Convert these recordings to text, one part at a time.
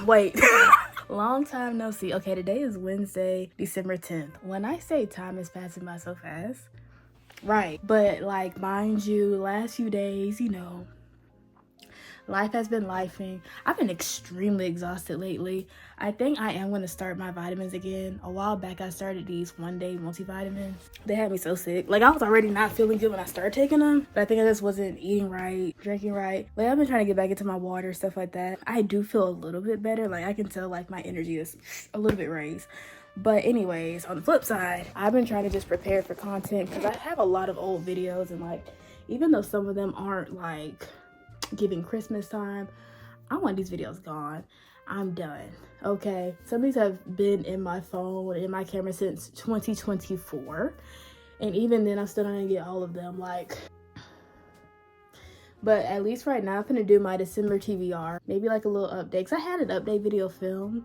Wait. Long time no see. Okay, today is Wednesday, December 10th. When I say time is passing by so fast, right. But like, mind you, last few days, you know, life has been lifing. I've been extremely exhausted lately. I think I am going to start my vitamins again. A while back, I started these one-day multivitamins. They had me so sick. Like, I was already not feeling good when I started taking them. But I think I just wasn't eating right, drinking right. Like, I've been trying to get back into my water, stuff like that. I do feel a little bit better. Like, I can tell, like, my energy is a little bit raised. But anyways, on the flip side, I've been trying to just prepare for content because I have a lot of old videos. And, like, even though some of them aren't, like, giving Christmas time, I want these videos gone. I'm done. Okay, some of these have been in my phone, in my camera since 2024, and even then I'm still not gonna get all of them. Like, but at least right now I'm gonna do my December TBR, maybe like a little update, because I had an update video filmed.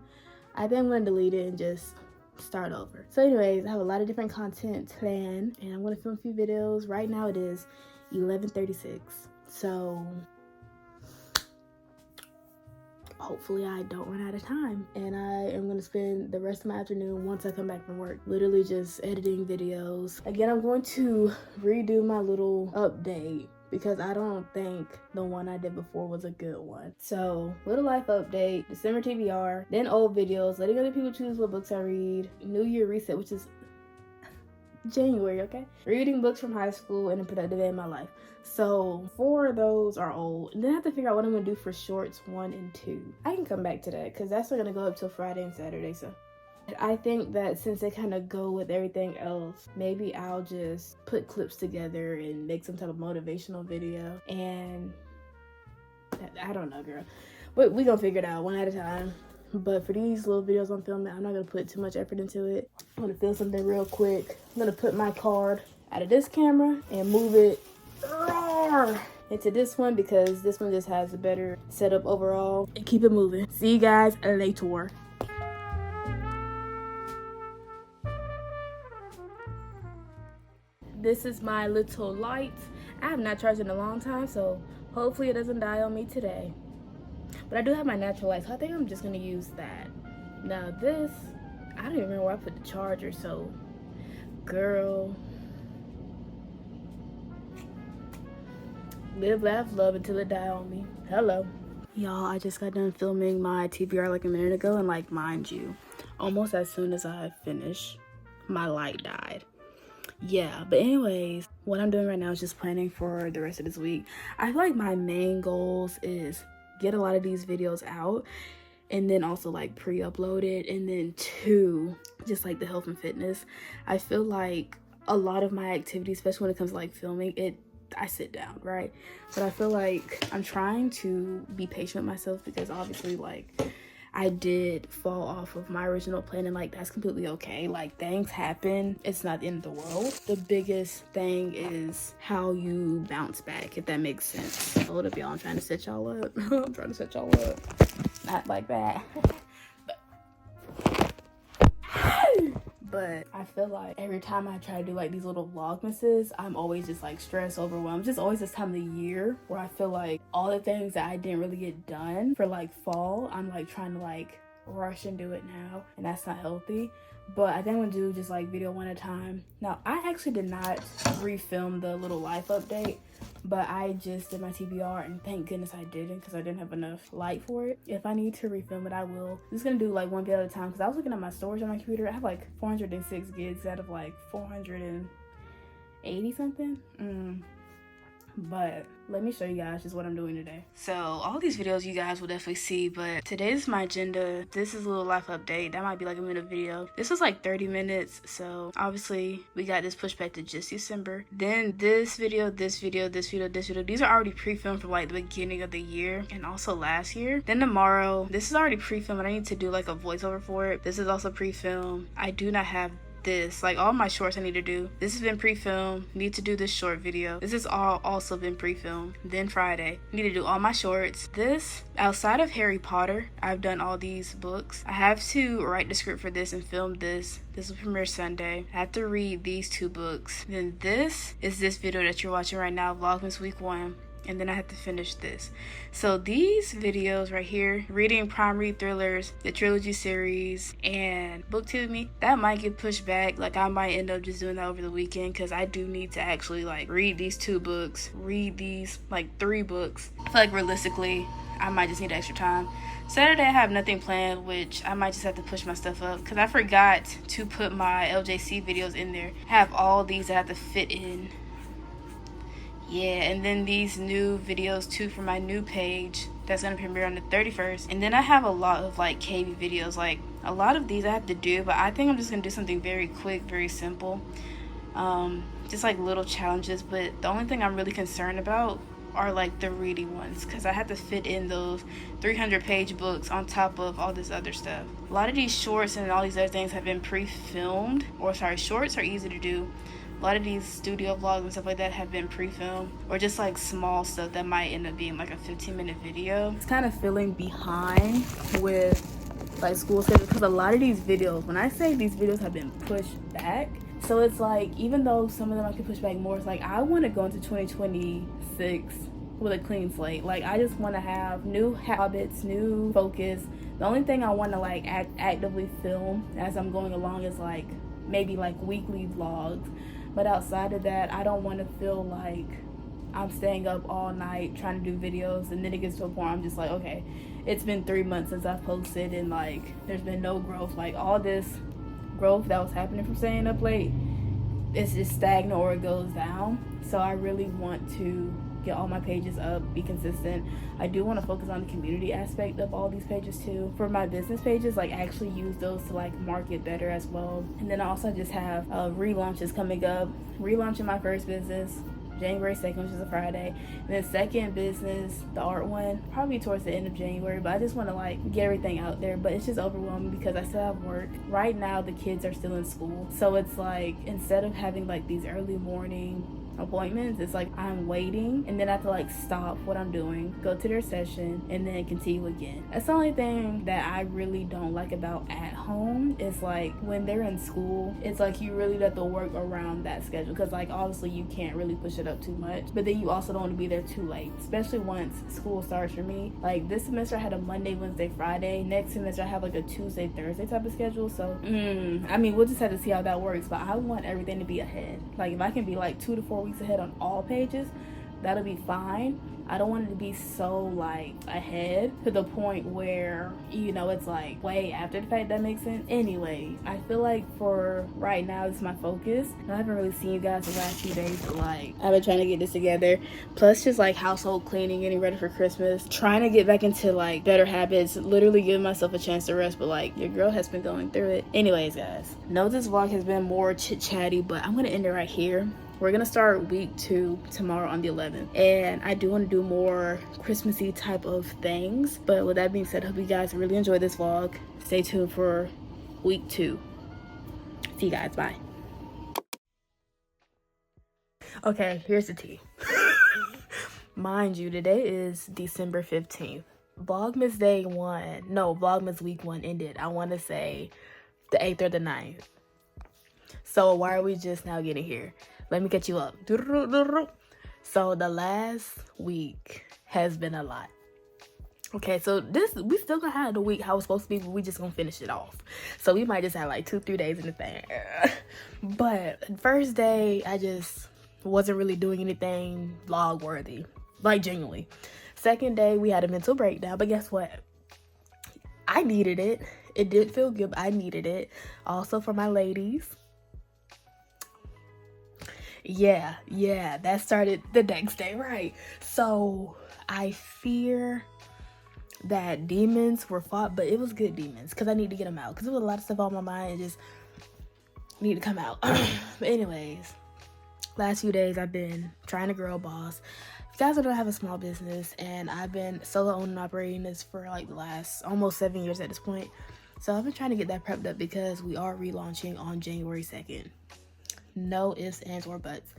I think I'm gonna delete it and just start over. So anyways, I have a lot of different content planned, and I'm gonna film a few videos. Right now it is 11:36, so hopefully I don't run out of time, and I am going to spend the rest of my afternoon once I come back from work literally just editing videos. Again, I'm going to redo my little update because I don't think the one I did before was a good one. So, little life update, December TBR, then old videos, letting other people choose what books I read, New Year reset, which is January, okay? Reading books from high school, and a productive day in my life. So 4 of those are old. And then I have to figure out what I'm gonna do for shorts 1 and 2. I can come back to that because that's not gonna go up till Friday and Saturday. So I think that since they kind of go with everything else, maybe I'll just put clips together and make some type of motivational video. And I don't know, girl. But we gonna figure it out one at a time. But for these little videos I'm filming, I'm not gonna put too much effort into it. I'm gonna film something real quick. I'm gonna put my card out of this camera and move it into this one because this one just has a better setup overall. And keep it moving. See you guys later. This is my little light. I have not charged in a long time, so hopefully it doesn't die on me today. But I do have my natural light, so I think I'm just gonna use that. Now this, I don't even remember where I put the charger, so girl, live, laugh, love until it die on me. Hello. Y'all, I just got done filming my TBR like a minute ago, and like, mind you, almost as soon as I finished, my light died. Yeah, but anyways, what I'm doing right now is just planning for the rest of this week. I feel like my main goals is get a lot of these videos out, and then also like pre-upload it, and then 2, just like the health and fitness. I feel like a lot of my activities, especially when it comes to like filming it, I sit down, right? But I feel like I'm trying to be patient with myself because obviously like I did fall off of my original plan, and like that's completely okay. Like, things happen, it's not the end of the world. The biggest thing is how you bounce back, if that makes sense. Hold up, y'all, I'm trying to set y'all up. I'm trying to set y'all up. Not like that. But I feel like every time I try to do like these little vlogmases, I'm always just like stressed, overwhelmed. Just always this time of the year where I feel like all the things that I didn't really get done for like fall, I'm like trying to like rush and do it now, and that's not healthy. But I think I'm gonna do just like video 1 at a time. Now, I actually did not refilm the little life update, but I just did my TBR, and thank goodness I didn't because I didn't have enough light for it. If I need to refilm it, I will. I'm just gonna do like 1 video at a time because I was looking at my storage on my computer. I have like 406 gigs out of like 480 something. But let me show you guys just what I'm doing today. So all these videos you guys will definitely see, but today's my agenda. This is a little life update. That might be like a minute video. This was like 30 minutes, so obviously we got this pushed back to just December. Then this video, this video, this video, this video, these are already pre-filmed from like the beginning of the year and also last year. Then tomorrow, this is already pre-filmed, and I need to do like a voiceover for it. This is also pre-filmed. I do not have this, like all my shorts I need to do. This has been pre-filmed. Need to do this short video. This has all also been pre-filmed. Then Friday, need to do all my shorts. This, outside of Harry Potter, I've done all these books. I have to write the script for this and film this. This will premiere Sunday. I have to read these 2 books. Then this is this video that you're watching right now, Vlogmas week 1. and then I have to finish this. So these videos right here, reading prime read thrillers, the trilogy series, and booktube me, that might get pushed back. Like I might end up just doing that over the weekend, because I do need to actually like read these 2 books, read these like 3 books. I feel like realistically I might just need extra time. Saturday I have nothing planned, which I might just have to push my stuff up, because I forgot to put my LJC videos in there. I have all these that have to fit in. Yeah, and then these new videos too for my new page that's gonna premiere on the 31st. And then I have a lot of like KB videos. Like a lot of these I have to do, but I think I'm just gonna do something very quick, very simple. Just like little challenges. But the only thing I'm really concerned about are like the reading ones, because I have to fit in those 300-page books on top of all this other stuff. A lot of these shorts and all these other things have been pre-filmed, or sorry, shorts are easy to do. A lot of these studio vlogs and stuff like that have been pre-filmed, or just like small stuff that might end up being like a 15-minute video. It's kind of feeling behind with like school schedule, because a lot of these videos, when I say these videos have been pushed back, so it's like even though some of them I can push back more, it's like I want to go into 2026 with a clean slate. Like I just want to have new habits, new focus. The only thing I want to like actively film as I'm going along is like maybe like weekly vlogs. But outside of that, I don't want to feel like I'm staying up all night trying to do videos, and then it gets to a point I'm just like, okay, it's been 3 months since I've posted and like there's been no growth. Like all this growth that was happening from staying up late, it's just stagnant or it goes down. So I really want to get all my pages up, be consistent. I do want to focus on the community aspect of all these pages too. For my business pages, like actually use those to like market better as well. And then I also just have relaunches coming up. Relaunching my first business January 2nd, which is a Friday, and then second business, the art one, probably towards the end of January. But I just want to like get everything out there, but it's just overwhelming because I still have work. Right now the kids are still in school, so it's like instead of having like these early morning appointments, it's like I'm waiting and then I have to like stop what I'm doing, go to their session, and then continue again. That's the only thing that I really don't like about at home, is like when they're in school, it's like you really have to work around that schedule, because like obviously you can't really push it up too much, but then you also don't want to be there too late, especially once school starts. For me, like this semester I had a Monday, Wednesday, Friday. Next semester I have like a Tuesday, Thursday type of schedule. So I mean, we'll just have to see how that works, but I want everything to be ahead. Like if I can be like 2 to 4 weeks ahead on all pages, that'll be fine. I don't want it to be so like ahead to the point where, you know, it's like way after the fact. That makes sense. Anyway, I feel like for right now this is my focus. I haven't really seen you guys the last few days, but like I've been trying to get this together, plus just like household cleaning, getting ready for Christmas, trying to get back into like better habits, literally giving myself a chance to rest. But like your girl has been going through it. Anyways guys, know this vlog has been more chit chatty, but I'm gonna end it right here. We're gonna start week 2 tomorrow on the 11th, and I do want to do more Christmassy type of things. But with that being said, I hope you guys really enjoyed this vlog. Stay tuned for week 2. See you guys, bye. Okay, here's the tea. Mind you, today is December 15th. Vlogmas day 1, no, Vlogmas week 1 ended, I want to say the 8th or the 9th. So why are we just now getting here? Let me catch you up. So the last week has been a lot. Okay, so we still gonna have the week how it's supposed to be, but we just gonna finish it off. So we might just have like 2-3 days in the thing. But first day, I just wasn't really doing anything vlog worthy, like genuinely. Second day, we had a mental breakdown, but guess what? I needed it. It did feel good, but I needed it. Also for my ladies. Yeah, that started the next day, right? So I fear that demons were fought, but it was good demons, because I need to get them out, because there was a lot of stuff on my mind and just need to come out. But anyways, last few days I've been trying to grow a boss. You guys don't have a small business, and I've been solo owning and operating this for like the last almost 7 years at this point. So I've been trying to get that prepped up, because we are relaunching on January 2nd. No ifs, ands, or buts.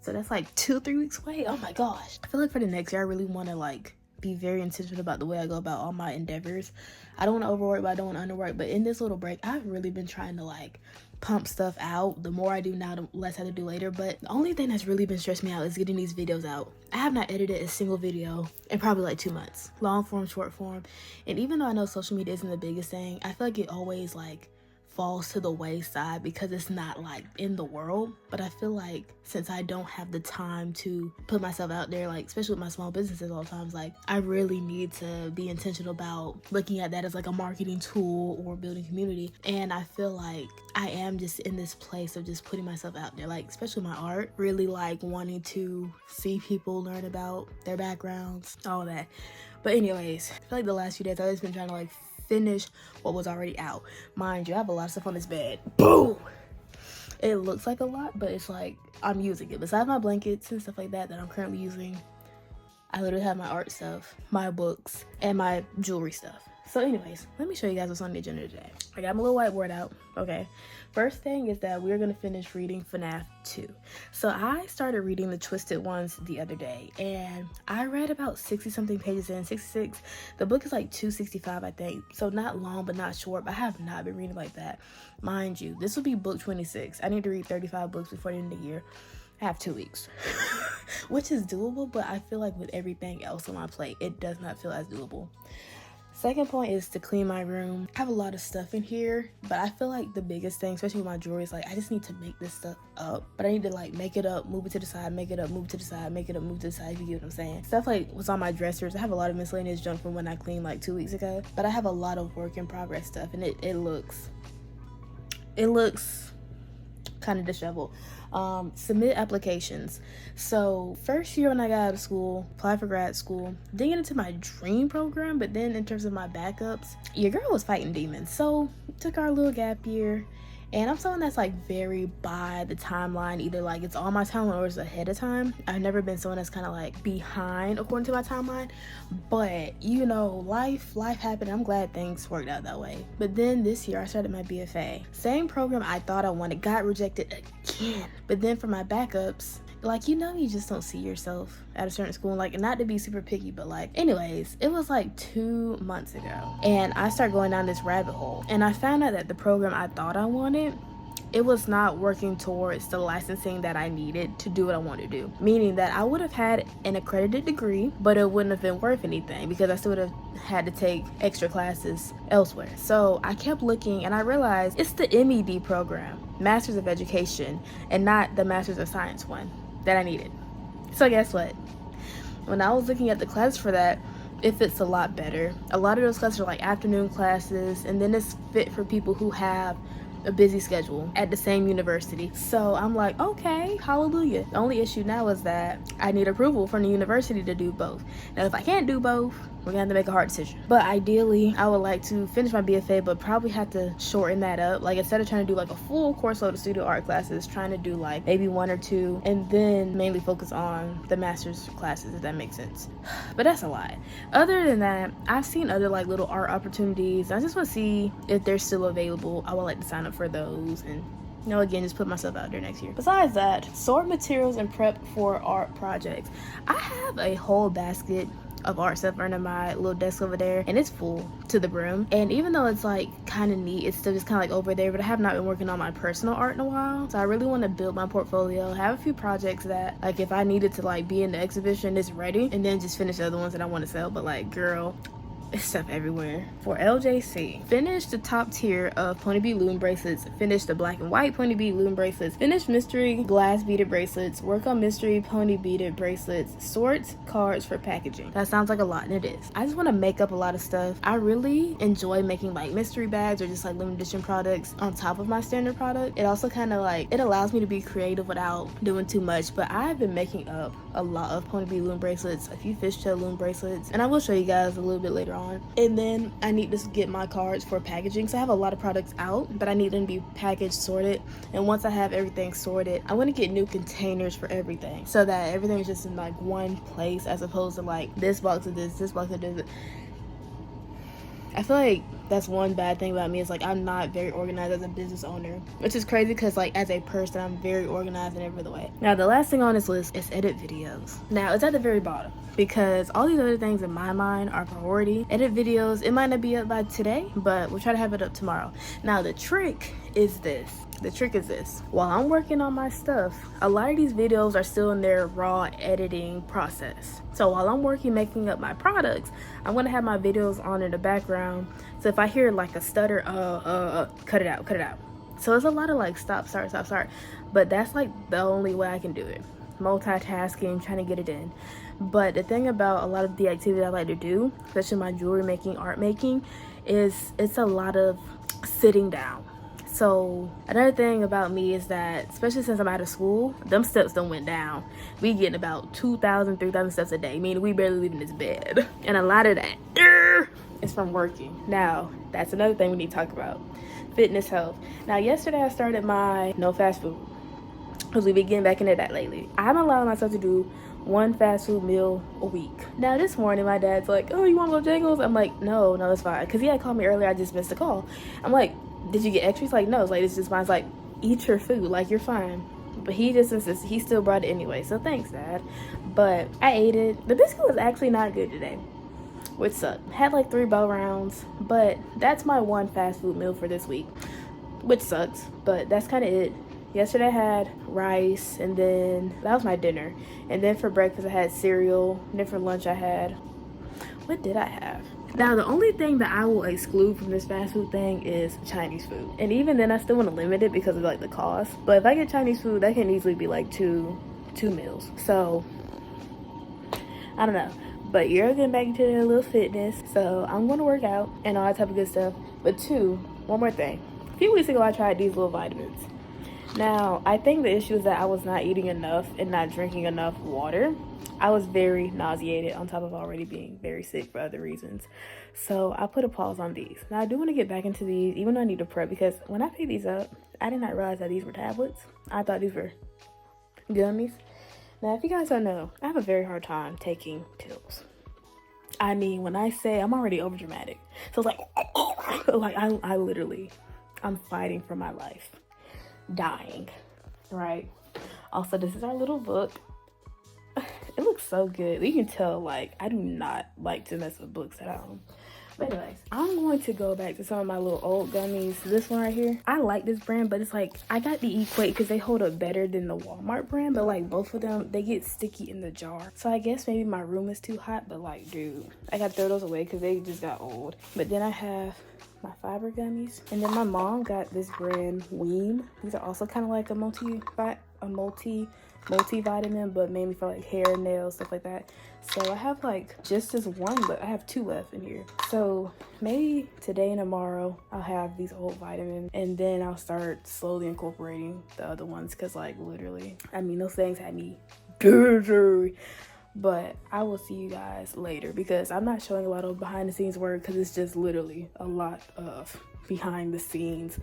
So that's like 2-3 weeks away. Oh my gosh. I feel like for the next year I really want to like be very intentional about the way I go about all my endeavors. I don't want to overwork, but I don't want to underwork. But in this little break, I've really been trying to like pump stuff out. The more I do now, the less I have to do later. But the only thing that's really been stressing me out is getting these videos out. I have not edited a single video in probably like 2 months. Long form, short form. And even though I know social media isn't the biggest thing, I feel like it always like falls to the wayside because it's not like in the world. But I feel like since I don't have the time to put myself out there, like especially with my small businesses all the times, like I really need to be intentional about looking at that as like a marketing tool or building community. And I feel like I am just in this place of just putting myself out there, like especially my art, really like wanting to see people learn about their backgrounds, all that. But anyways, I feel like the last few days I've just been trying to like finish what was already out. Mind you, I have a lot of stuff on this bed. Boom! It looks like a lot, but it's like I'm using it. Besides my blankets and stuff like that I'm currently using, I literally have my art stuff, my books, and my jewelry stuff. So anyways, let me show you guys what's on the agenda today. I got my little whiteboard out, okay? First thing is that we're gonna finish reading FNAF 2. So I started reading the Twisted Ones the other day, and I read about 60 something pages in, 66. The book is like 265, I think. So not long, but not short, but I have not been reading like that. Mind you, this will be book 26. I need to read 35 books before the end of the year. I have 2 weeks, which is doable, but I feel like with everything else on my plate, it does not feel as doable. Second point is to clean my room. I have a lot of stuff in here, but I feel like the biggest thing, especially with my jewelry, is like I just need to make this stuff up. But I need to like make it up, move it to the side, make it up, move it to the side, make it up, move it to the side, if you get what I'm saying. Stuff like what's on my dressers. I have a lot of miscellaneous junk from when I cleaned like 2 weeks ago, but I have a lot of work in progress stuff, and it looks kind of disheveled. Submit applications. So first year when I got out of school, applied for grad school, didn't get into my dream program, but then in terms of my backups, your girl was fighting demons. So took our little gap year, and I'm someone that's like very by the timeline, either like it's on my timeline or it's ahead of time. I've never been someone that's kind of like behind according to my timeline, but you know, life happened. I'm glad things worked out that way. But then this year I started my BFA. Same program I thought I wanted, got rejected again. But then for my backups, like, you know, you just don't see yourself at a certain school. Like, not to be super picky, but like, anyways, it was like 2 months ago, and I started going down this rabbit hole, and I found out that the program I thought I wanted, it was not working towards the licensing that I needed to do what I wanted to do. Meaning that I would have had an accredited degree, but it wouldn't have been worth anything because I still would have had to take extra classes elsewhere. So I kept looking, and I realized it's the MED program, Masters of Education, and not the Masters of Science one that I needed. So guess what? When I was looking at the class for that, it fits a lot better. A lot of those classes are like afternoon classes, and then it's fit for people who have a busy schedule at the same university. So I'm like, okay, hallelujah. The only issue now is that I need approval from the university to do both. Now, if I can't do both, we're gonna have to make a hard decision. But ideally, I would like to finish my BFA, but probably have to shorten that up. Like, instead of trying to do like a full course load of studio art classes, trying to do like maybe 1 or 2, and then mainly focus on the master's classes, if that makes sense. But that's a lot. Other than that, I've seen other like little art opportunities. I just want to see if they're still available. I would like to sign up for those, and you know, again, just put myself out there next year. Besides that, sort materials and prep for art projects. I have a whole basket of art stuff under my little desk over there, and it's full to the brim. And even though it's like kind of neat, it's still just kind of like over there. But I have not been working on my personal art in a while, so I really want to build my portfolio, have a few projects that like if I needed to like be in the exhibition, it's ready, and then just finish the other ones that I want to sell. But like, girl, it's stuff everywhere. For LJC, finish the top tier of Pony Bead loom bracelets, finish the black and white Pony Bead loom bracelets, finish mystery glass beaded bracelets, work on mystery pony beaded bracelets, sort cards for packaging. That sounds like a lot, and it is. I just want to make up a lot of stuff. I really enjoy making like mystery bags or just like limited edition products on top of my standard product. It also kind of like, it allows me to be creative without doing too much. But I've been making up a lot of Pony Bead loom bracelets, a few fishtail loom bracelets, and I will show you guys a little bit later on. And then I need to get my cards for packaging. So I have a lot of products out, but I need them to be packaged, sorted. And once I have everything sorted, I want to get new containers for everything, so that everything is just in like one place, as opposed to like this box of this box of this. I feel like that's one bad thing about me is like I'm not very organized as a business owner, which is crazy because like as a person I'm very organized in every other way. Now the last thing on this list is edit videos. Now it's at the very bottom because all these other things in my mind are priority. Edit videos, it might not be up by today, but we'll try to have it up tomorrow. Now the trick is this. The trick is this. While I'm working on my stuff, a lot of these videos are still in their raw editing process. So while I'm working making up my products, I'm gonna have my videos on in the background. So if I hear like a stutter, cut it out. So it's a lot of like stop, start. But that's like the only way I can do it. Multitasking, trying to get it in. But the thing about a lot of the activity I like to do, especially my jewelry making, art making, is it's a lot of sitting down. So another thing about me is that, especially since I'm out of school, them steps done went down. We getting about 2,000, 3,000 steps a day, meaning we barely leaving this bed. And a lot of that is from working. Now, that's another thing we need to talk about. Fitness, health. Now, yesterday I started my no fast food, because we've been getting back into that lately. I'm allowing myself to do one fast food meal a week. Now this morning my dad's like, oh, you want Bojangles? I'm like, no, it's fine. Because he had called me earlier, I just missed a call. I'm like, did you get extra? He's like, no. It's like, it's just fine. It's like, eat your food, like you're fine. But he just insists, he still brought it anyway. So thanks, Dad. But I ate it. The biscuit was actually not good today, which sucked. Had like 3 bow rounds, but that's my one fast food meal for this week, which sucks, but that's kind of it. Yesterday I had rice, and then that was my dinner. And then for breakfast I had cereal. And then for lunch I had, what did I have? Now the only thing that I will exclude from this fast food thing is Chinese food. And even then I still want to limit it because of like the cost. But if I get Chinese food, that can easily be like two meals. So I don't know. But you're getting back into a little fitness. So I'm going to work out and all that type of good stuff. But one more thing. A few weeks ago I tried these little vitamins. Now, I think the issue is that I was not eating enough and not drinking enough water. I was very nauseated on top of already being very sick for other reasons. So I put a pause on these. Now I do want to get back into these, even though I need to prep, because when I picked these up, I did not realize that these were tablets. I thought these were gummies. Now, if you guys don't know, I have a very hard time taking pills. I mean, when I say I'm already over dramatic. So it's like I literally, I'm fighting for my life. Dying, right? Also, this is our little book. It looks so good. You can tell, like, I do not like to mess with books at home. But anyways, I'm going to go back to some of my little old gummies. This one right here, I like this brand, but it's like, I got the Equate because they hold up better than the Walmart brand, but like both of them, they get sticky in the jar. So I guess maybe my room is too hot, but like, dude, I gotta throw those away because they just got old. But then I have my fiber gummies, and then my mom got this brand Weem. These are also kind of like a multivitamin, but mainly for like hair, nails, stuff like that. So I have like just this one, but I have 2 left in here. So maybe today and tomorrow I'll have these old vitamins, and then I'll start slowly incorporating the other ones, because like literally, I mean, those things had me dirty. But I will see you guys later, because I'm not showing a lot of behind the scenes work because it's just literally a lot of behind the scenes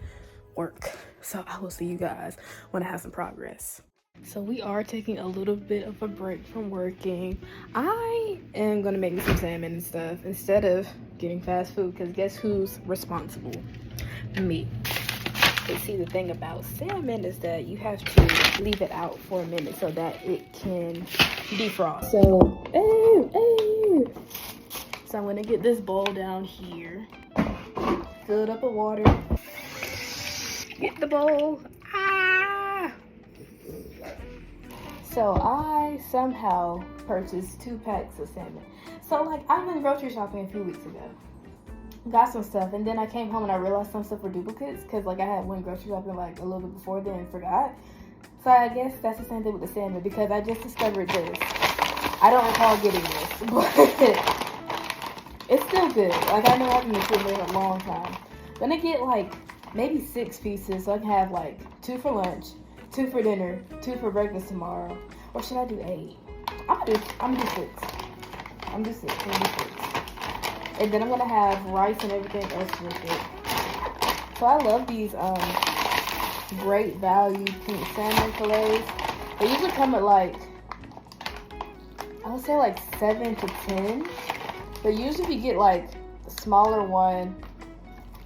work. So I will see you guys when I have some progress. So we are taking a little bit of a break from working. I am gonna make me some salmon and stuff instead of getting fast food, because guess who's responsible? Me. But see, the thing about salmon is that you have to leave it out for a minute so that it can defrost. So, so I'm gonna get this bowl down here, fill it up with water, get the bowl. So I somehow purchased 2 packs of salmon. So like, I went grocery shopping a few weeks ago, got some stuff, and then I came home and I realized some stuff were duplicates, because like I had went grocery shopping like a little bit before then and forgot. So I guess that's the same thing with the salmon, because I just discovered this. I don't recall getting this, but it's still good. Like, I know I've been sitting there a long time. I'm gonna get like maybe 6 pieces so I can have like 2 for lunch, 2 for dinner, 2 for breakfast tomorrow. Or should I do 8? I'm gonna do 6. I'm gonna do 6. And then I'm gonna have rice and everything else with it. So I love these great value pink salmon fillets. They usually come at like, I would say like 7 to 10. But usually if you get like smaller one,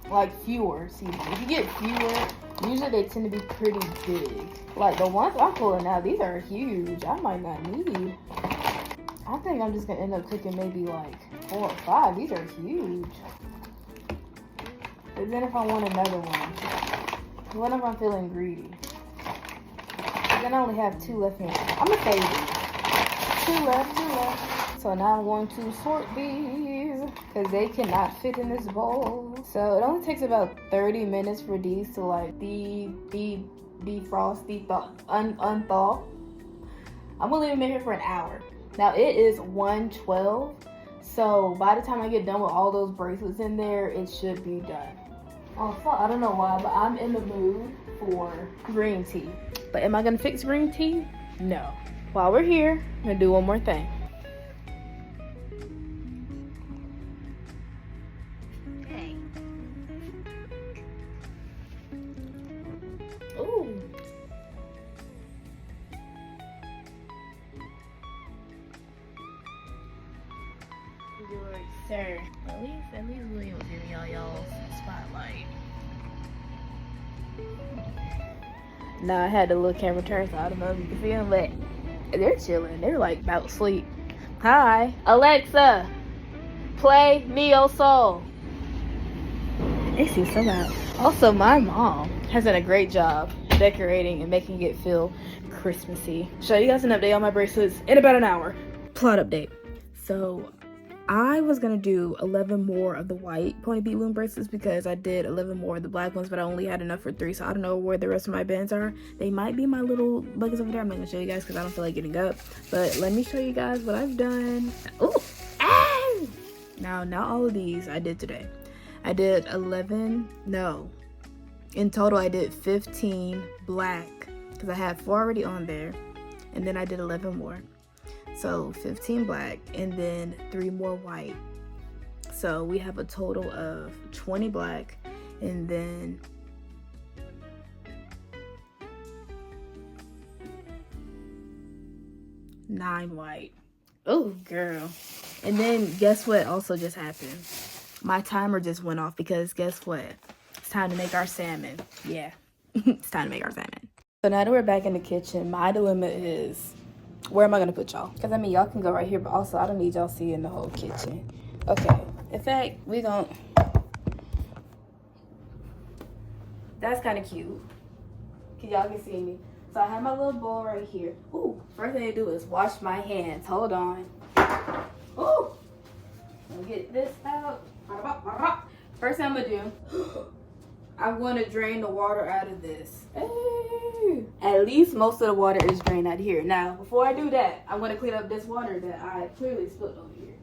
like fewer seasonings. If you get fewer, usually they tend to be pretty big. Like the ones I'm pulling out, these are huge. I might not need. I think I'm just gonna end up cooking maybe like 4 or 5. These are huge. But then if I want another one, what if I'm feeling greedy? Then I only have 2 left here. I'm gonna save these. 2 left. So now I'm going to sort these because they cannot fit in this bowl. So it only takes about 30 minutes for these to like defrost, unthaw. I'm gonna leave them in here for an hour. Now it is 1:12. So by the time I get done with all those bracelets in there, it should be done. Also, I don't know why, but I'm in the mood for green tea. But am I gonna fix green tea? No. While we're here, I'm gonna do one more thing. Okay. Ooh. Good, sir. At least William was giving y'all's spotlight. Nah, I had the little camera turn so I don't know if you can see them, but they're chilling. They're like about to sleep. Hi, Alexa, play Neo Soul. They seem so loud. Also, my mom has done a great job decorating and making it feel Christmassy. Show you guys an update on my bracelets in about an hour. Plot update. So I was gonna do 11 more of the white pony bead loom bracelets because I did 11 more of the black ones, but I only had enough for 3, so I don't know where the rest of my bands are. They might be my little buckets over there. I'm not gonna show you guys because I don't feel like getting up, but let me show you guys what I've done. Ooh, ah! Now, not all of these I did today. I did 11, no. In total, I did 15 black because I had 4 already on there, and then I did 11 more. So 15 black and then 3 more white. So we have a total of 20 black and then nine white. Oh, girl. And then guess what also just happened? My timer just went off because guess what? It's time to make our salmon. Yeah, it's time to make our salmon. So now that we're back in the kitchen, my dilemma is, where am I gonna put y'all? Because I mean, y'all can go right here, but also I don't need y'all seeing the whole kitchen. Okay, in fact, we gon', that's kind of cute. Cause y'all can see me. So I have my little bowl right here. Ooh, first thing to do is wash my hands. Hold on. Ooh, let me get this out. First thing I'm gonna do, I'm gonna drain the water out of this. Hey. At least most of the water is drained out here. Now, before I do that, I'm gonna clean up this water that I clearly spilled over here.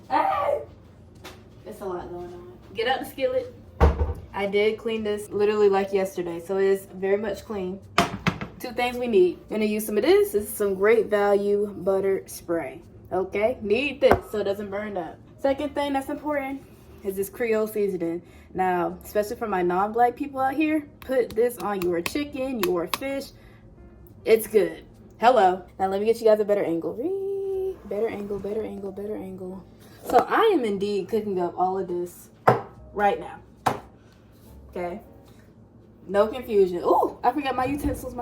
Hey. It's a lot going on. Get out the skillet. I did clean this literally like yesterday, so it is very much clean. 2 things we need. I'm gonna use some of this. This is some Great Value butter spray. Okay, need this so it doesn't burn up. Second thing that's important is this Creole seasoning. Now, especially for my non-black people out here, put this on your chicken, your fish. It's good. Hello. Now let me get you guys a better angle. Better angle, better angle, better angle. So I am indeed cooking up all of this right now. Okay. No confusion. Ooh, I forgot my utensils.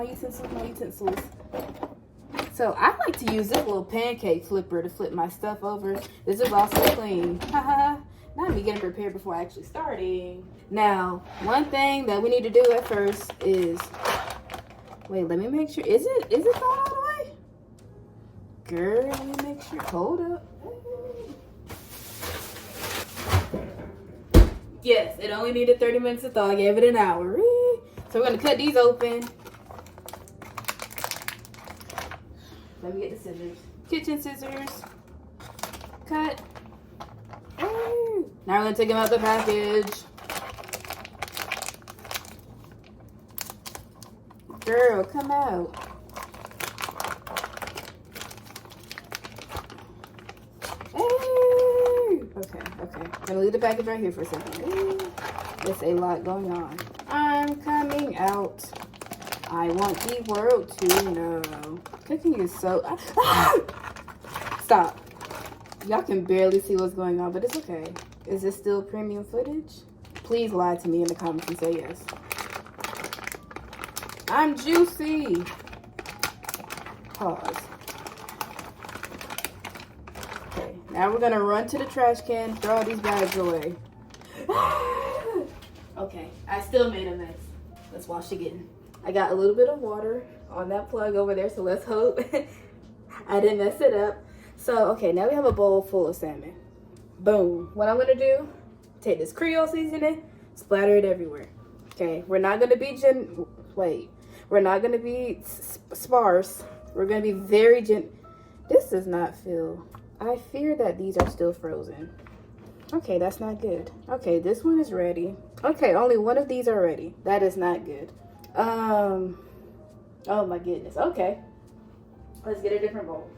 So I like to use this little pancake flipper to flip my stuff over. This is also clean. Haha. Not me getting prepared before actually starting. Now, one thing that we need to do at first is, wait, let me make sure. Is it going all the way? Girl, let me make sure. Hold up. Yes, it only needed 30 minutes to thaw. I gave it an hour. So we're gonna cut these open. Let me get the scissors. Kitchen scissors. Cut. Now we're gonna take them out the package. Girl, come out. Okay. I'm gonna leave the package right here for a second. There's a lot going on. I'm coming out. I want the world to know. Cooking is so... Stop. Y'all can barely see what's going on, but it's okay. Is this still premium footage? Please lie to me in the comments and say yes. I'm juicy. Pause. Okay, now we're gonna run to the trash can, throw all these bags away. Okay, I still made a mess. Let's wash again. I got a little bit of water on that plug over there, so let's hope I didn't mess it up. So, okay, now we have a bowl full of salmon. Boom. What I'm gonna do, take this Creole seasoning, splatter it everywhere. Okay, we're not gonna be we're not gonna be sparse. We're gonna be very This does not feel, I fear that these are still frozen. Okay, that's not good. Okay, this one is ready. Okay, only one of these are ready. That is not good. Oh my goodness. Okay, let's get a different bowl.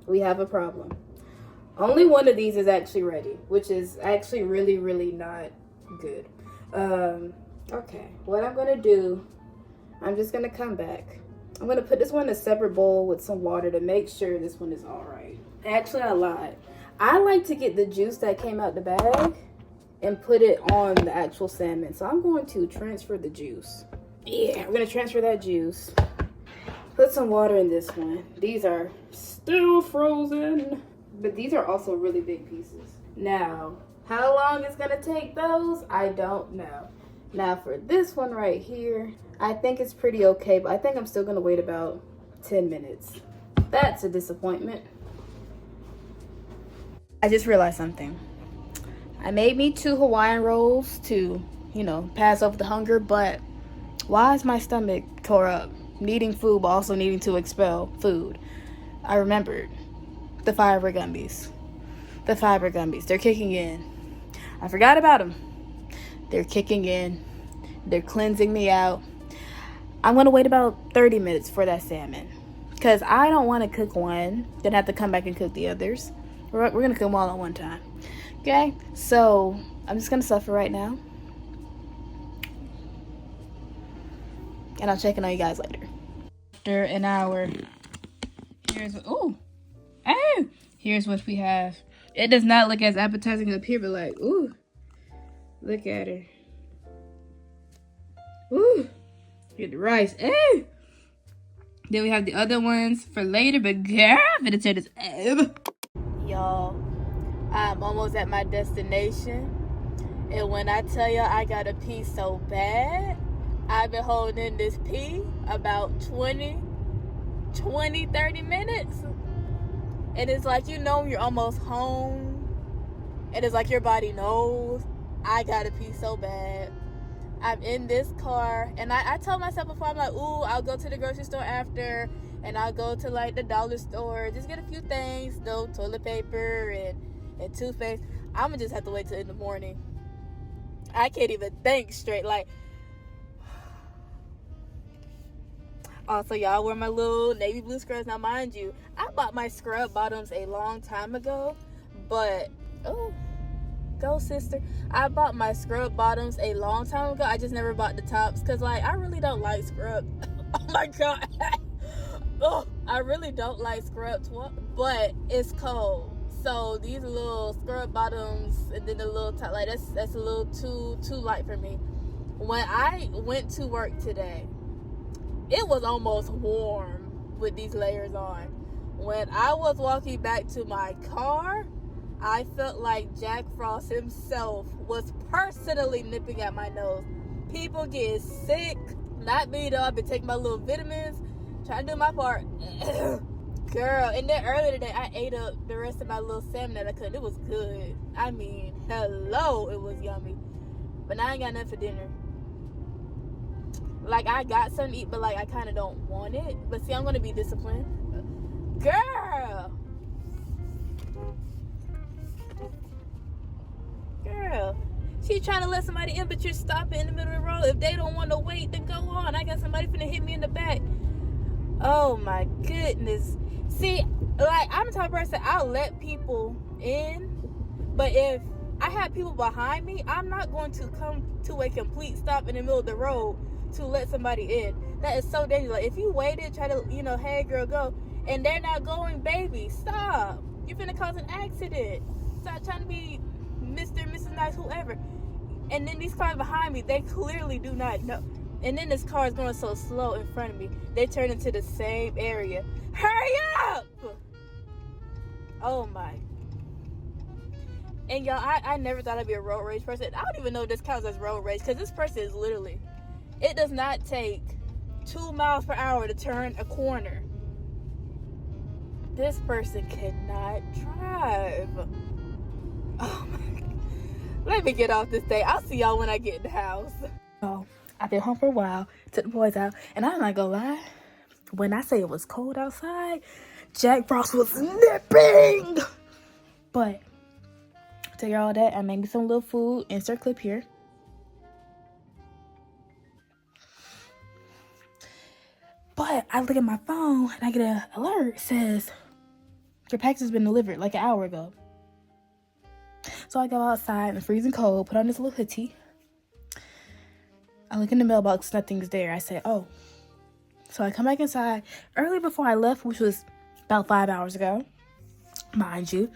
We have a problem. Only one of these is actually ready, which is actually really, really not good. Okay, what I'm gonna do, I'm just gonna come back. I'm gonna put this one in a separate bowl with some water to make sure this one is all right. Actually, I lied. I like to get the juice that came out the bag and put it on the actual salmon. So I'm going to transfer the juice. Yeah, we're gonna transfer that juice. Put some water in this one. These are still frozen, but these are also really big pieces. Now, how long it's gonna take those, I don't know. Now for this one right here, I think it's pretty okay, but I think I'm still gonna wait about 10 minutes. That's a disappointment. I just realized something. I made me 2 Hawaiian rolls to, you know, pass off the hunger, but why is my stomach tore up? Needing food, but also needing to expel food. I remembered the fiber gummies. The fiber gummies, they're kicking in. I forgot about them. They're kicking in. They're cleansing me out. I'm gonna wait about 30 minutes for that salmon, because I don't want to cook one, then have to come back and cook the others. We're gonna cook them all at one time. Okay, so I'm just gonna suffer right now, and I'll check in on you guys later. After an hour, here's here's what we have. It does not look as appetizing up here, but like, ooh, look at her. Ooh, get the rice. Ooh. Then we have the other ones for later, but girl, I'm gonna turn this up. Y'all, I'm almost at my destination, and when I tell y'all I gotta pee so bad, I've been holding in this pee about 30 minutes, and it's like, you know, you're almost home, and it's like your body knows I gotta pee so bad. I'm in this car, and I told myself before, I'm like, ooh, I'll go to the grocery store after, and I'll go to like the dollar store, just get a few things, no toilet paper and toothpaste. I'ma just have to wait till in the morning. I can't even think straight. Like, also, y'all, wear my little navy blue scrubs. Now, mind you, I bought my scrub bottoms a long time ago, but oh, go sister. I bought my scrub bottoms a long time ago. I just never bought the tops, because like, I really don't like scrub. Oh my god. Oh, I really don't like scrubs, but it's cold, so these little scrub bottoms and then the little top, like that's a little too light for me. When I went to work today, it was almost warm with these layers on. When I was walking back to my car, I felt like Jack Frost himself was personally nipping at my nose. People get sick, not me though. I've been taking my little vitamins, trying to do my part. Girl, and then earlier today, I ate up the rest of my little salmon that I could. It was good. I mean, hello, it was yummy. But now I ain't got nothing for dinner. Like, I got something to eat, but like, I kind of don't want it. But see, I'm going to be disciplined. Girl. She's trying to let somebody in, but you're stopping in the middle of the road. If they don't want to wait, then go on. I got somebody finna hit me in the back. Oh my goodness. See, like, I'm the type of person, I'll let people in, but if I have people behind me, I'm not going to come to a complete stop in the middle of the road to let somebody in. That is so dangerous. Like, if you waited, try to, you know, hey girl, go, and they're not going, baby, stop. You're finna cause an accident. Stop trying to be Mr. and Mrs. Nice, whoever. And then these cars behind me, they clearly do not know. And then this car is going so slow in front of me. They turn into the same area. Hurry up! Oh my. And y'all, I never thought I'd be a road rage person. I don't even know if this counts as road rage, because this person is literally, it does not take 2 miles per hour to turn a corner. This person cannot drive. Oh my God. Let me get off this day. I'll see y'all when I get in the house. Oh, I've been home for a while, took the boys out, and I'm not gonna lie, when I say it was cold outside, Jack Frost was nipping. But take all that, I made me some little food. Insert clip here. But I look at my phone and I get an alert. It says your package has been delivered like an hour ago. So I go outside in the freezing cold, put on this little hoodie. I look in the mailbox, nothing's there. I say, oh. So I come back inside early before I left, which was about 5 hours ago, mind you.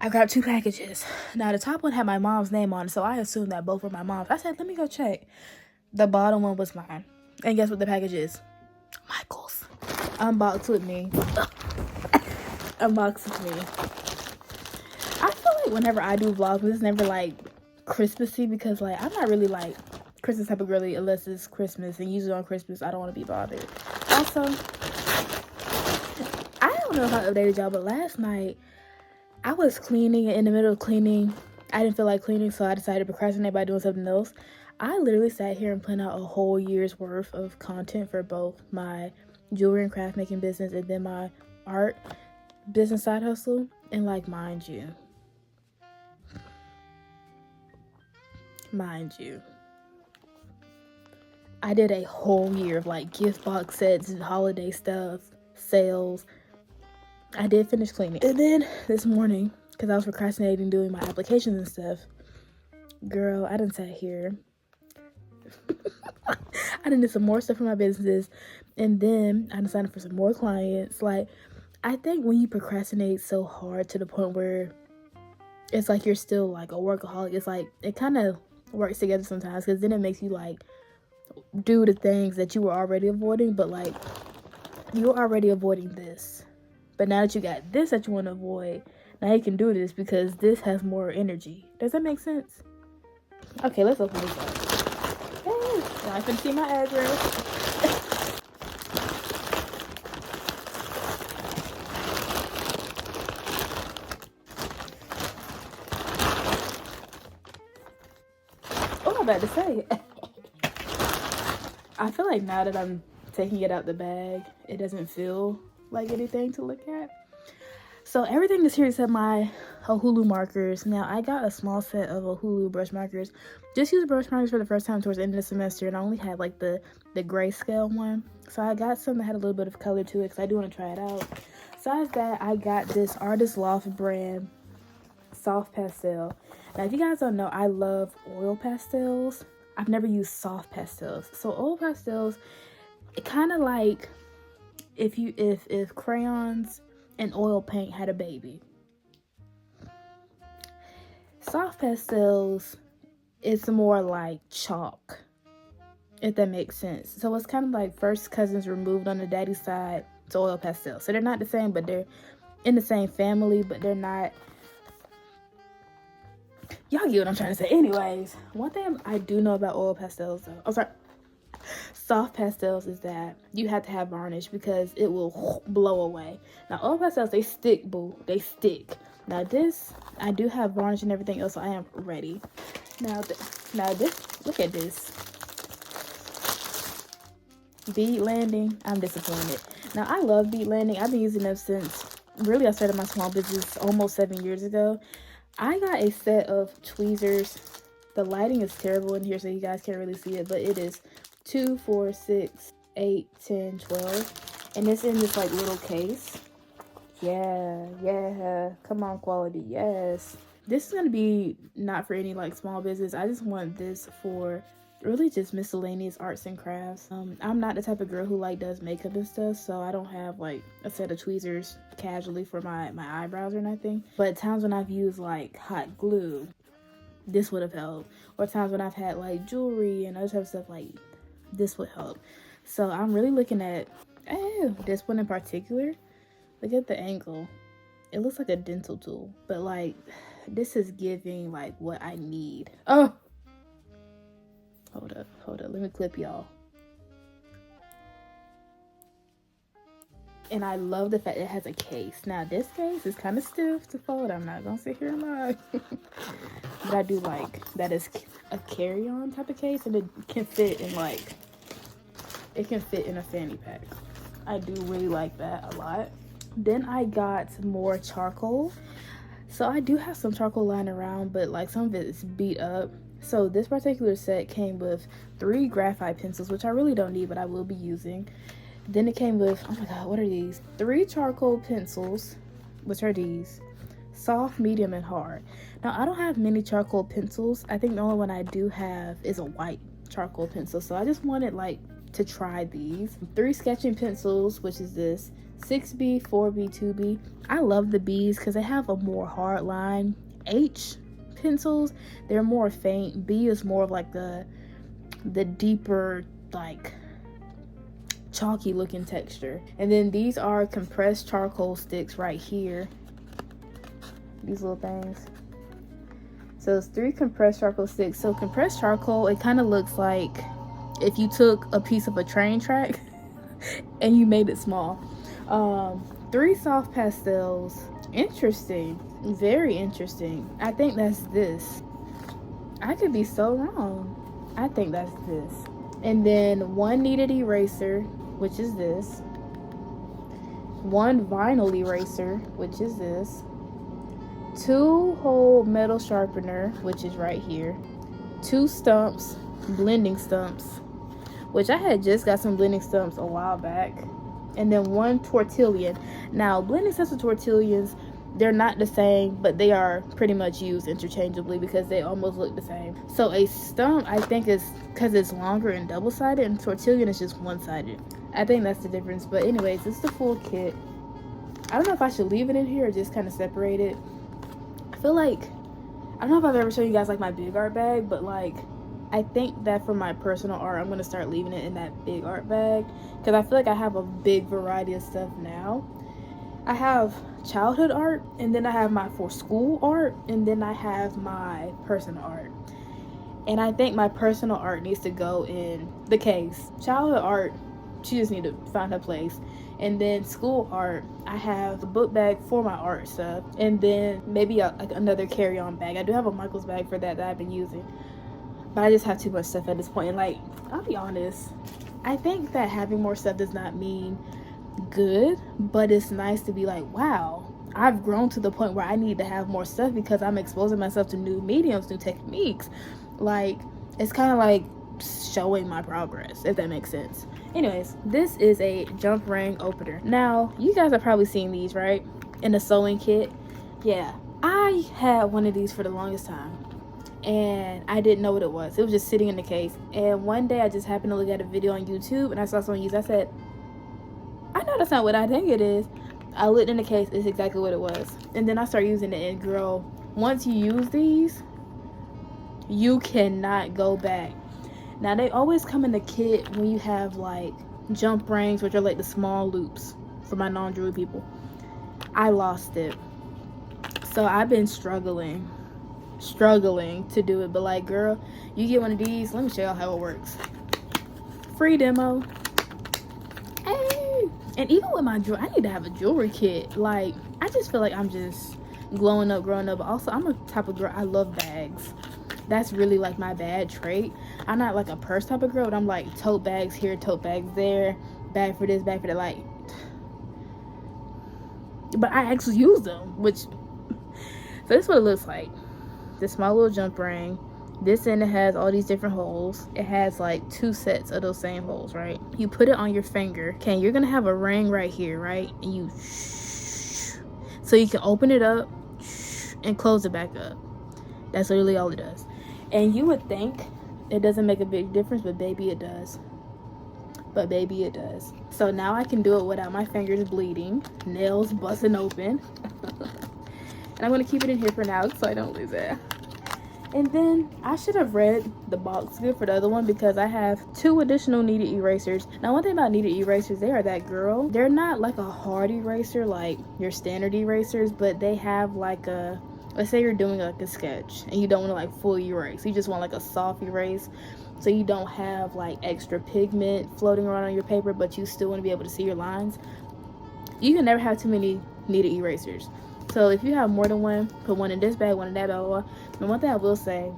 I grabbed 2 packages. Now the top one had my mom's name on it, so I assumed that both were my mom's. I said, let me go check. The bottom one was mine. And guess what the package is? Michael's. Unboxed with me. Unboxed with me. I feel like whenever I do vlogs, it's never like Christmassy, because like I'm not really like Christmas type of girly unless it's Christmas, and usually on Christmas I don't want to be bothered. Also, I don't know if I updated y'all, but last night I was cleaning, and in the middle of cleaning I didn't feel like cleaning, so I decided to procrastinate by doing something else. I literally sat here and planned out a whole year's worth of content for both my jewelry and craft making business and then my art business side hustle. And like, mind you, I did a whole year of like gift box sets and holiday stuff, sales. I did finish cleaning. And then this morning, because I was procrastinating doing my applications and stuff, girl, I done sat here. I done did some more stuff for my business, and then I done signed up for some more clients. Like, I think when you procrastinate so hard to the point where it's like you're still like a workaholic, it's like it kind of works together sometimes, because then it makes you like do the things that you were already avoiding, but like you're already avoiding this, but now that you got this that you want to avoid, now you can do this because this has more energy. Does that make sense? Okay, let's open this up. Hey, now I can see my address. Oh, I'm about to say. I feel like now that I'm taking it out the bag, it doesn't feel like anything to look at. So everything is here except my Ohulu markers. Now, I got a small set of Ohulu brush markers. Just used brush markers for the first time towards the end of the semester, and I only had like the grayscale one. So I got some that had a little bit of color to it because I do want to try it out. Besides that, I got this Artist Loft brand soft pastel. Now, if you guys don't know, I love oil pastels. I've never used soft pastels. So oil pastels, it kind of like if crayons and oil paint had a baby. Soft pastels, it's more like chalk, if that makes sense. So it's kind of like first cousins removed on the daddy side to oil pastels. So they're not the same, but they're in the same family, but they're not. Y'all get what I'm trying to say. Anyways, one thing I do know about oil pastels, though, soft pastels, is that you have to have varnish because it will blow away. Now, oil pastels, they stick, boo. They stick. Now, this, I do have varnish and everything else, so I am ready. Now this, look at this. Bead Landing, I'm disappointed. Now, I love Bead Landing. I've been using them since, really, I started my small business almost 7 years ago. I got a set of tweezers. The lighting is terrible in here, so you guys can't really see it, but it is 2, 4, 6, 8, 10, 12. And it's in this like little case. Yeah. Come on, quality. Yes. This is going to be not for any like small business. I just want this for really just miscellaneous arts and crafts. I'm not the type of girl who like does makeup and stuff, so I don't have like a set of tweezers casually for my eyebrows or nothing. But times when I've used like hot glue, this would have helped. Or times when I've had like jewelry and other type of stuff, like this would help. So I'm really looking at this one in particular. Look at the angle. It looks like a dental tool, but like this is giving like what I need. Oh, hold up, let me clip y'all. And I love the fact it has a case. Now this case is kind of stiff to fold. I'm not gonna sit here and lie. But I do like that it's a carry-on type of case, and it can fit in like, it can fit in a fanny pack. I do really like that a lot. Then I got more charcoal. So I do have some charcoal lying around, but like some of it is beat up. So this particular set came with 3 graphite pencils, which I really don't need, but I will be using. Then it came with, oh my god, what are these? 3 charcoal pencils, which are these. Soft, medium, and hard. Now I don't have many charcoal pencils. I think the only one I do have is a white charcoal pencil. So I just wanted like to try these. 3 sketching pencils, which is this. 6B, 4B, 2B. I love the B's because they have a more hard line. H pencils, they're more faint. B is more of like the deeper, like chalky looking texture. And then these are compressed charcoal sticks right here. These little things. So it's 3 compressed charcoal sticks. So compressed charcoal, it kind of looks like if you took a piece of a train track and you made it small. 3 soft pastels. Interesting. Very interesting. I think that's this. I could be so wrong. I think that's this. And then 1 kneaded eraser, which is this. 1 vinyl eraser, which is this. 2 hole metal sharpener, which is right here. 2 stumps, blending stumps, which I had just got some blending stumps a while back. And then 1 tortillion. Now, blending stumps and tortillions, they're not the same, but they are pretty much used interchangeably because they almost look the same. So a stump, I think, is because it's longer and double-sided, and tortillion is just one-sided. I think that's the difference. But anyways, it's the full kit. I don't know if I should leave it in here or just kind of separate it. I feel like, I don't know if I've ever shown you guys like my big art bag, but like I think that for my personal art, I'm going to start leaving it in that big art bag because I feel like I have a big variety of stuff now. I have childhood art, and then I have my for school art, and then I have my personal art. And I think my personal art needs to go in the case. Childhood art, she just need to find her place. And then school art, I have a book bag for my art stuff, and then maybe like another carry-on bag. I do have a Michael's bag for that I've been using, but I just have too much stuff at this point. And like, I'll be honest, I think that having more stuff does not mean good, but it's nice to be like, wow, I've grown to the point where I need to have more stuff because I'm exposing myself to new mediums, new techniques. Like, it's kind of like showing my progress, if that makes sense. Anyways, this is a jump ring opener. Now, you guys have probably seen these, right? In a sewing kit. Yeah, I had one of these for the longest time, and I didn't know what it was. It was just sitting in the case. And one day I just happened to look at a video on YouTube, and I saw someone use it. I said, I know that's not what I think it is. I looked in the case, it's exactly what it was. And then I started using it, and girl, once you use these, you cannot go back. Now, they always come in the kit when you have like jump rings, which are like the small loops for my non-jewelry people. I lost it. So I've been struggling to do it. But like, girl, you get one of these, let me show y'all how it works. Free demo. Hey! And even with my jewelry, I need to have a jewelry kit. Like, I just feel like I'm just growing up. But also, I'm a type of girl, I love bags. That's really like my bad trait. I'm not like a purse type of girl, but I'm like tote bags here, tote bags there, bag for this, bag for that. Like, but I actually use them, which, so this is what it looks like. This small little jump ring. This end, it has all these different holes. It has like 2 sets of those same holes, right? You put it on your finger. Okay, you're gonna have a ring right here, right? And you so you can open it up and close it back up. That's literally all it does. And you would think It doesn't make a big difference, but baby it does. But baby it does. So now I can do it without my fingers bleeding, nails busting open. And I'm going to keep it in here for now so I don't lose it. And then I should have read the box good for the other one because I have 2 additional kneaded erasers. Now one thing about kneaded erasers, they are that girl. They're not like a hard eraser like your standard erasers, but they have like a, let's say you're doing like a sketch and you don't want to like fully erase. You just want like a soft erase so you don't have like extra pigment floating around on your paper, but you still want to be able to see your lines. You can never have too many kneaded erasers. So if you have more than one, put one in this bag, one in that bag, blah, blah, blah. And one thing I will say,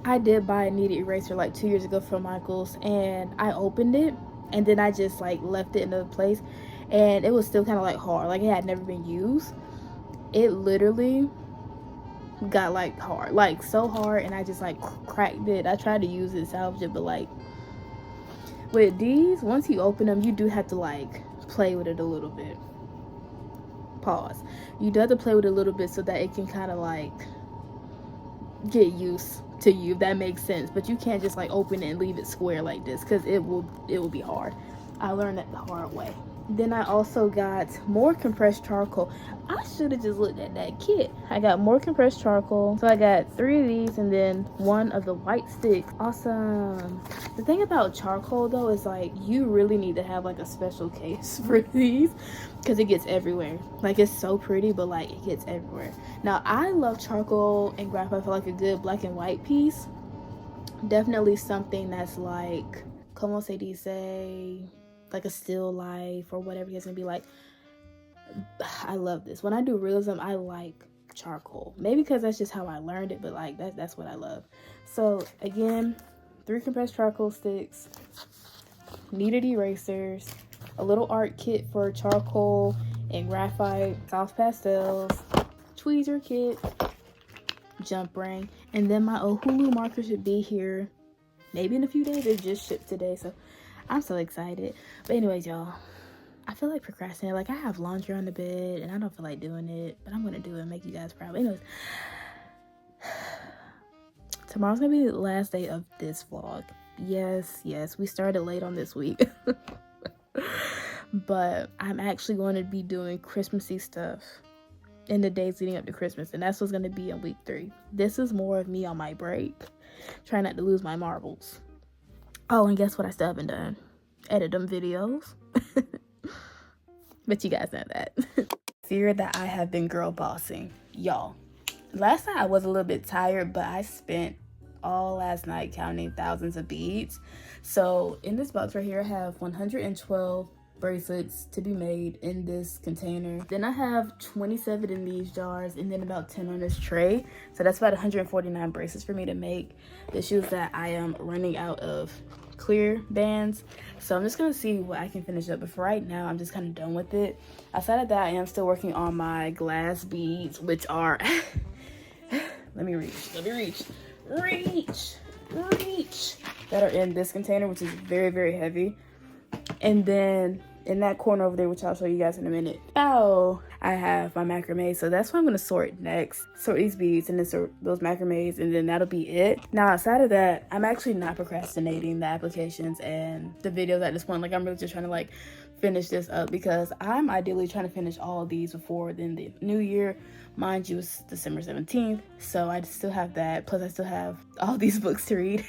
I did buy a kneaded eraser like 2 years ago from Michael's, and I opened it and then I just like left it in another place, and it was still kind of like hard, like it had never been used. It literally got like hard, like so hard, and I just like cracked it. I tried to use it, salvage it, but like with these, once you open them, you do have to like play with it a little bit. Pause. You do have to play with it a little bit so that it can kind of like get used to you, if that makes sense. But you can't just like open it and leave it square like this, because it will be hard. I learned that the hard way. Then I also got more compressed charcoal. I should have just looked at that kit. I got more compressed charcoal. So I got 3 of these and then 1 of the white sticks. Awesome. The thing about charcoal though is like you really need to have like a special case for these because it gets everywhere. Like it's so pretty, but like it gets everywhere. Now I love charcoal and graphite for like a good black and white piece. Definitely something that's like, como se dice, like a still life or whatever it's gonna be like. I love this. When I do realism, I like charcoal. Maybe because that's just how I learned it, but like that's what I love. So again, 3 compressed charcoal sticks, kneaded erasers, a little art kit for charcoal and graphite, soft pastels, tweezer kit, jump ring, and then my Hulu marker should be here maybe in a few days. It just shipped today, so I'm so excited. But anyways, y'all, I feel like procrastinating. Like I have laundry on the bed and I don't feel like doing it, but I'm gonna do it and make you guys proud. But anyways, tomorrow's gonna be the last day of this vlog. Yes, we started late on this week. But I'm actually going to be doing Christmassy stuff in the days leading up to Christmas, and that's what's going to be on week 3. This is more of me on my break, trying not to lose my marbles. Oh, and guess what I still haven't done? Edit them videos. But you guys know that. Fear that I have been girl bossing. Y'all, last night I was a little bit tired, but I spent all last night counting thousands of beads. So in this box right here, I have 112 bracelets to be made in this container. Then I have 27 in these jars and then about 10 on this tray. So that's about 149 bracelets for me to make. The shoes that I am running out of clear bands. So I'm just gonna see what I can finish up. But for right now, I'm just kind of done with it. Outside of that, I am still working on my glass beads, which are let me reach. That are in this container, which is very, very heavy. And then in that corner over there, which I'll show you guys in a minute, I have my macrame. So that's what I'm going to sort next. Sort these beads and then sort those macrames, and then that'll be it. Now, outside of that, I'm actually not procrastinating the applications and the videos at this point. Like, I'm really just trying to like finish this up because I'm ideally trying to finish all of these before then the new year. Mind you, it's December 17th. So I still have that. Plus, I still have all these books to read.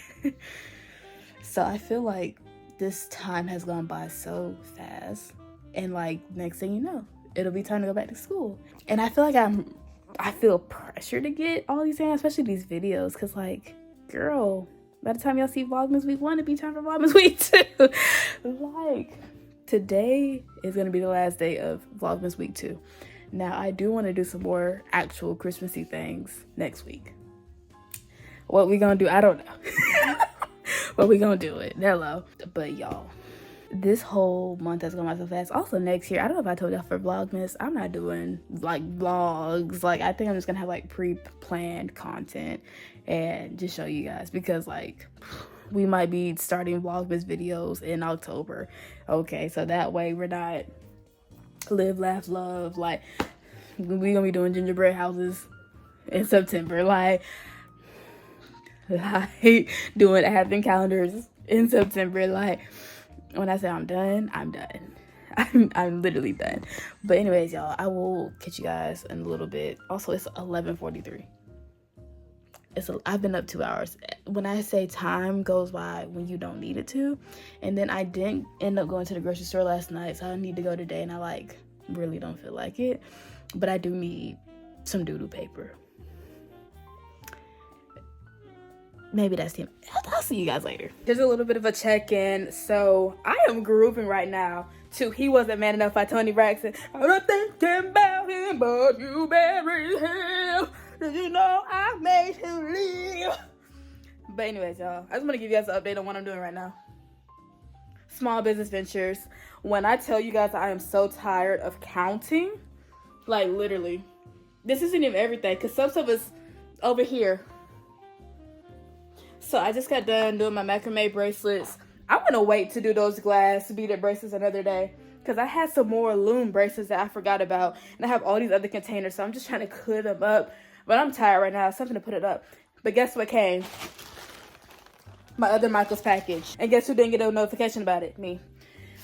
So I feel like this time has gone by so fast, and like next thing you know, it'll be time to go back to school. And I feel like I feel pressure to get all these things, especially these videos, because like, girl, by the time y'all see Vlogmas week 1, it'll be time for Vlogmas week 2. Like, today is gonna be the last day of Vlogmas week 2. Now I do want to do some more actual Christmassy things next week. What we gonna do, I don't know. But we gonna do it. Hello. But y'all, this whole month has gone by so fast. Also next year, I don't know if I told y'all for Vlogmas, I'm not doing like vlogs. Like, I think I'm just gonna have like pre-planned content and just show you guys, because like we might be starting Vlogmas videos in October. Okay, so that way we're not live, laugh, love. Like, we gonna be doing gingerbread houses in September. Like, like doing advent calendars in September. Like when I say I'm done, I'm done. I'm literally done. But anyways, y'all, I will catch you guys in a little bit. Also, it's 11:43. I've been up 2 hours. When I say time goes by when you don't need it to, and then I didn't end up going to the grocery store last night, so I need to go today, and I like really don't feel like it, but I do need some doo-doo paper. Maybe that's him. I'll see you guys later. Here's a little bit of a check-in. So I am grooving right now to He Wasn't Man Enough by Tony Braxton. I'm not thinking about him, but you buried him. Did you know I made him leave? But anyways, y'all, I just want to give you guys an update on what I'm doing right now. Small business ventures. When I tell you guys I am so tired of counting, like literally, this isn't even everything, because some stuff is over here. So I just got done doing my macrame bracelets. I'm going to wait to do those glass beaded bracelets another day, because I had some more loom bracelets that I forgot about. And I have all these other containers, so I'm just trying to clear them up. But I'm tired right now, so I'm going to put it up. But guess what came? My other Michael's package. And guess who didn't get a notification about it? Me.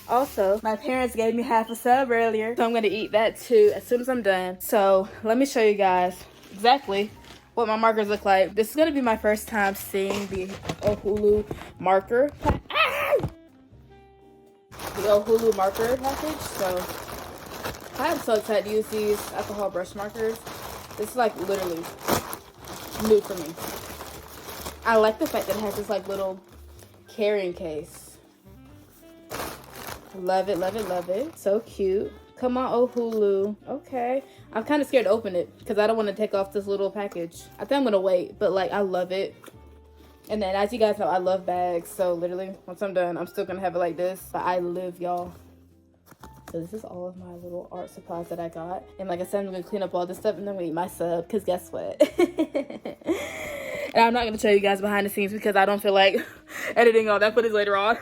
Also, my parents gave me half a sub earlier, so I'm going to eat that too as soon as I'm done. So let me show you guys exactly what my markers look like. This is going to be my first time seeing the Ohulu marker the Ohulu marker package. So I am so excited to use these alcohol brush markers. This is like literally new for me. I like the fact that it has this like little carrying case. Love it, love it, love it. So cute. Come on, Ohulu. Okay. I'm kind of scared to open it because I don't want to take off this little package. I think I'm going to wait, but like I love it. And then as you guys know, I love bags. So literally, once I'm done, I'm still going to have it like this. But I live, y'all. So this is all of my little art supplies that I got. And like I said, I'm going to clean up all this stuff and then we eat my sub. Because guess what? And I'm not going to show you guys behind the scenes because I don't feel like editing all that footage later on.